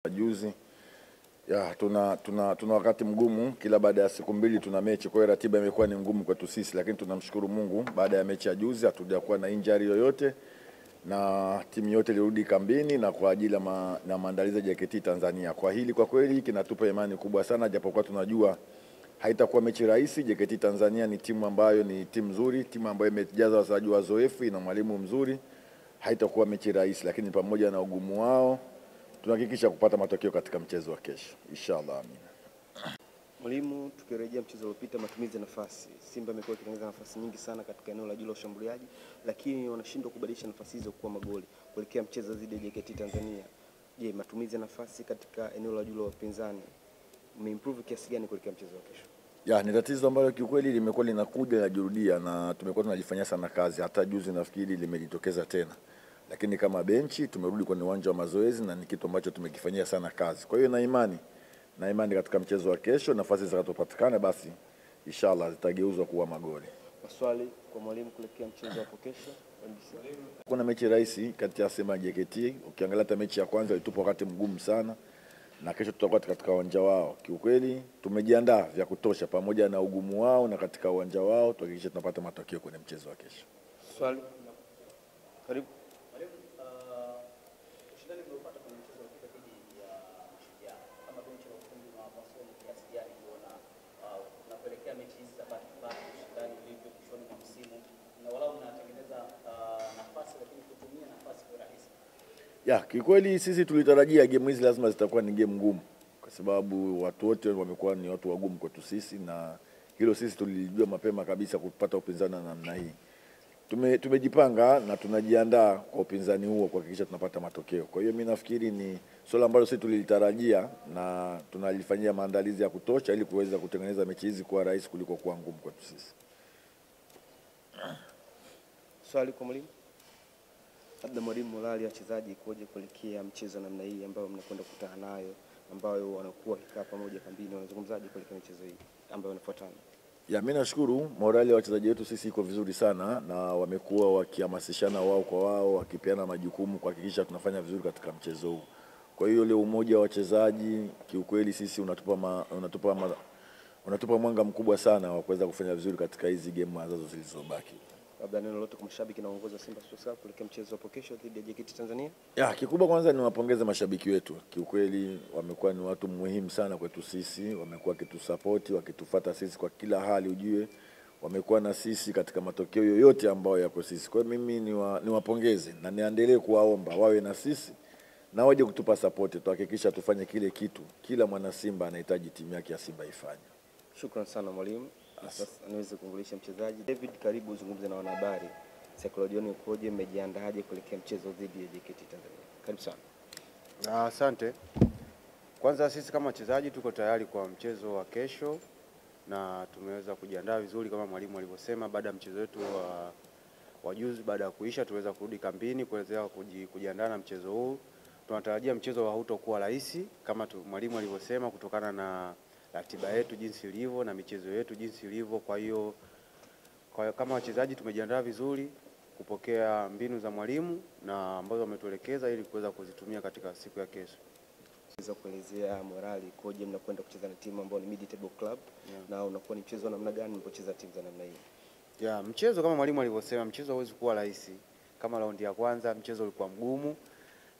Juzi tuna wakati mgumu, kila baada ya siku mbili tuna mechi, kwa hiyo ratiba imekuwa ni ngumu kwetu sisi, lakini tunamshukuru Mungu, baada ya mechi ya juzi hatujakuwa na injury yoyote na timu yote ilirudi kambini na kwa ajili ya maandalizi ya JKT Tanzania. Kwa hili kwa kweli kinatupa imani kubwa sana, japokuwa tunajua haitakuwa mechi rahisi. JKT Tanzania ni timu ambayo ni timu nzuri, timu ambayo imejaza wachezaji wazoefu, ina mwalimu mzuri. Haitakuwa mechi rahisi, lakini pamoja na ugumu wao tunahakikisha kupata matokeo katika mchezo wa kesho. Inshallah, amina. Mwalimu, tukirejea mchezo uliopita, matumizi ya nafasi, Simba imekuwa ikitengeneza nafasi nyingi sana katika eneo la juu la ushambuliaji, lakini wanashindwa kubadilisha nafasi hizo kuwa magoli. Kuelekea mchezo dhidi ya JKT Tanzania, je, matumizi ya nafasi katika eneo la juu la wapinzani umeimprove kiasi gani kuelekea mchezo wa kesho? Ni tatizo ambalo kiukweli limekuwa linakuja linajirudia na tumekuwa tunalifanyia sana kazi. Hata juzi nafikiri limejitokeza tena. Lakini kama benchi tumerudi kwenye uwanja wa mazoezi na ni kitu ambacho tumekifanyia sana kazi. Kwa hiyo na imani katika mchezo wa kesho, nafasi zitakazopatikana basi inshallah zitageuzwa kuwa magoli. Maswali kwa mwalimu kuelekea mchezo wa kesho? Kuna mechi rahisi kati ya Simba na JKT. Ukiangalia hata mechi ya kwanza ilitupa wakati mgumu sana, na kesho tutakuwa katika uwanja wao. Kiukweli tumejiandaa vya kutosha pamoja na ugumu wao, na katika uwanja wao tuhakikishe tunapata matokeo kwenye mchezo wa kesho. Swali. Karibu. Kikweli sisi tulitarajia game hizi lazima zitakuwa ni game ngumu, kwa sababu watu wote wamekuwa ni watu wagumu kwetu sisi, na hilo sisi tulijua mapema kabisa kupata upinzani na namna hii. Tumejipanga na tunajiandaa kwa upinzani huo kuhakikisha tunapata matokeo. Kwa hiyo mimi nafikiri ni swala ambalo sisi tulitarajia na tunalifanyia maandalizi ya kutosha ili kuweza kutengeneza mechi hizi kuwa rahisi kuliko kuwa ngumu kwetu sisi. Swali kwa mwalimu. Labda mwalimu, morali ya wachezaji ikoje kuelekea mchezo namna hii ambayo mnakwenda kukutana nayo, ambayo wanakuwa kikaa pamoja kambini, wanazungumzaje kuelekea mchezo hii ambayo inafuatana? Mimi nashukuru morali ya wachezaji wetu sisi iko vizuri sana, na wamekuwa wakihamasishana wao kwa wao, wakipeana majukumu kuhakikisha tunafanya vizuri katika mchezo huu. Kwa hiyo ile umoja wa wachezaji kiukweli sisi unatupa mwanga mkubwa sana wa kuweza kufanya vizuri katika hizi game ambazo zilizobaki. Labda neno lolote kwa mashabiki na uongozi wa Simba Sports Club kuelekea mchezo wa kesho dhidi ya JKT Tanzania? Kikubwa kwanza ni wapongeze mashabiki wetu. Kiukweli wamekuwa ni watu muhimu sana kwetu sisi, wamekuwa wakitusupport, wakitufuata sisi kwa kila hali, ujue wamekuwa na sisi katika matokeo yoyote ambayo yako sisi. Kwa mimi niwapongeze na niendelee kuwaomba wawe na sisi na waje kutupa support, tuhakikisha tufanye kile kitu kila mwana Simba anahitaji timu yake ya Simba ifanye. Shukrani sana mwalimu. Sasa niweze kumgulisha mchezaji David, karibu uzungumze na wanahabari. Saikolojia ikoje, mmejiandaaje kuelekea mchezo dhidi ya JKT Tanzania? Karibu sana. Asante. Kwanza sisi kama wachezaji tuko tayari kwa mchezo wa kesho na tumeweza kujiandaa vizuri kama mwalimu alivyosema. Baada ya mchezo wetu wa juzi, baada ya kuisha tuweza kurudi kambini kuweza kujiandaa na mchezo huu. Tunatarajia mchezo hautakuwa rahisi kama mwalimu alivyosema, kutokana na ratiba yetu jinsi ilivyo na michezo yetu jinsi ilivyo. Kwa hiyo kama wachezaji tumejiandaa vizuri kupokea mbinu za mwalimu na ambazo wametuelekeza ili kuweza kuzitumia katika siku ya kesho. Unaweza kuelezea morali ikoje mnakwenda kucheza na timu ambayo ni mid table club, na unakuwa ni mchezo namna gani mnapocheza timu za namna hii? Mchezo kama mwalimu alivyosema, mchezo hauwezi kuwa rahisi. Kama raundi ya kwanza mchezo ulikuwa mgumu,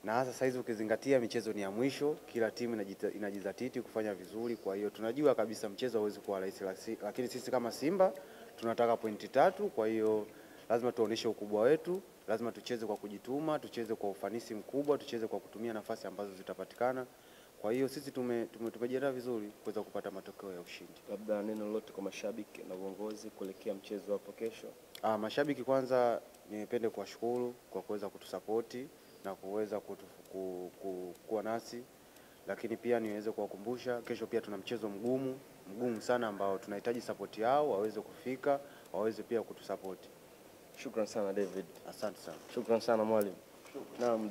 na hasa sasa hizi ukizingatia michezo ni ya mwisho, kila timu inajizatiti kufanya vizuri. Kwa hiyo tunajua kabisa mchezo hauwezi kuwa rahisi, lakini sisi kama Simba tunataka pointi 3. Kwa hiyo lazima tuoneshe ukubwa wetu, lazima tucheze kwa kujituma, tucheze kwa ufanisi mkubwa, tucheze kwa kutumia nafasi ambazo zitapatikana. Kwa hiyo sisi tumejiandaa vizuri kuweza kupata matokeo ya ushindi. Labda neno lolote kwa mashabiki na uongozi kuelekea mchezo hapo kesho? Mashabiki kwanza nipende kuwashukuru kwa kuweza kutusapoti na kuweza kuwa nasi, lakini pia niweze kuwakumbusha kesho pia tuna mchezo mgumu sana ambao tunahitaji support yao, waweze kufika, waweze pia kutusapoti. Shukrani sana David. Asante sana. Shukrani sana mwalimu. Naam.